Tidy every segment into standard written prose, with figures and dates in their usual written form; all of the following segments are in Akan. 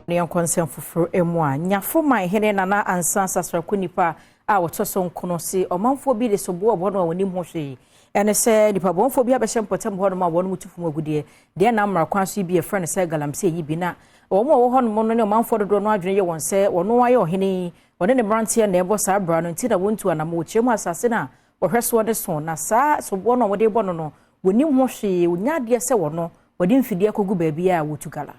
ne konsem foforo emu a Nyafomahene nana ansan sasrako nipa a wotoso nkono se omanfo bi de sobo obo no woni ho hwe ene se nipa bonfo bi abehye mpotem ho no ma wono mutufu magudie de na amra kwan so bi e friend se Galamsey yi bi na omo wo ho no ne omanfo dodo no adwene ye won se wono aye ohene wone ne brantie na ebo sa bra no ntina wontu anam wo chemu asase na wohweso de so na sa sobo no wode bo no woni ho hwe wonya de se wono wode mfidie kogu ba bia wotugala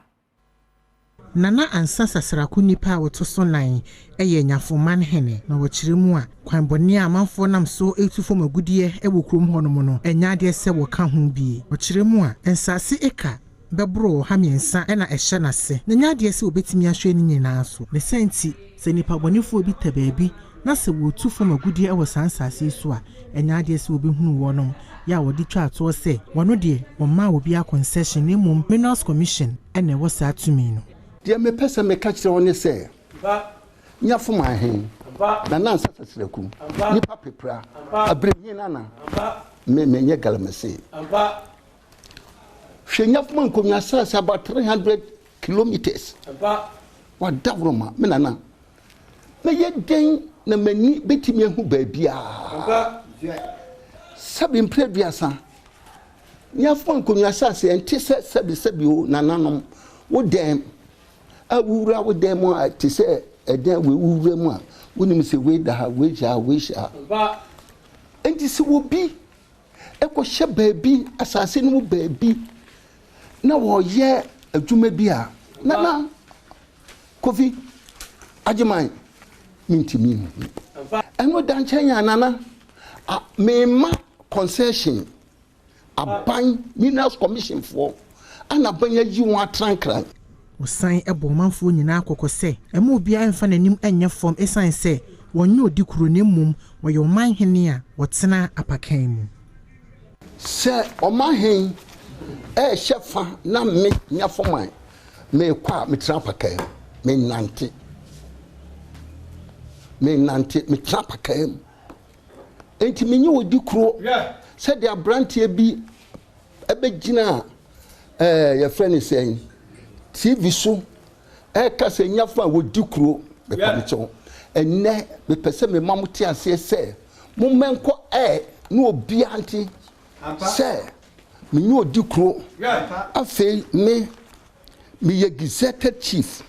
Nana ansa sasrako nipa wotoso nan eye Nyafomahene na wokyeremu a kwanbone amanfo nam so etufo magudie ewo krom honom no enya de se woka ho bi wokyeremu a ensase eka bebro ha miensa na ehye nase na nya de se obetimi ahwe ni nyina so ne senti se nipa bonefo bi tabaabi na se wotufo magudie ewo sansase so a enya de se obehunu wonom ya wodi twa ato se wono de woma obi a concession ne mum Minerals Commission ene wo sa atumi no Dear me person me catch the one say. Nyafomahene. Nana sasrako. Nipa pepra. Abrenyi nana. Me menye Galamsey. Hwe Nyafomahene komya sasa about 300 kilometers. Wa davroma me nana. Me ye den na mani betimi hu ba bia. Sabi mpreduasa. Nyafomahene komya sasa enti sabi o nananom wo dem awura wo dem a ti se eden we wura mu a wonim se we da we ja ba enti se wo bi ekwo hye baabi asase no baabi na wo ye adwuma bi a na kofi ajeman mintimi eno dan chenya nana me ma concession aban Minerals Commission for ana banya yi won atrankran Osan ebo manfo nyina akoko se ema obi amfa nanim enye form esan se wonye odi kuro ne mum wo ye Omahene a wotena apakan mu se Omahene shefa na me Nyafomahene me kwa me tra apakan me nante me tra apakan enti menye odi kuro se de abrantie bi ebegina your friend is saying TV so kase Nyafa wodi kuro be pamicho enne me pese me mamuti ase se mo menko no obi anti se me nyu odi kuro afei me ye gazetted chief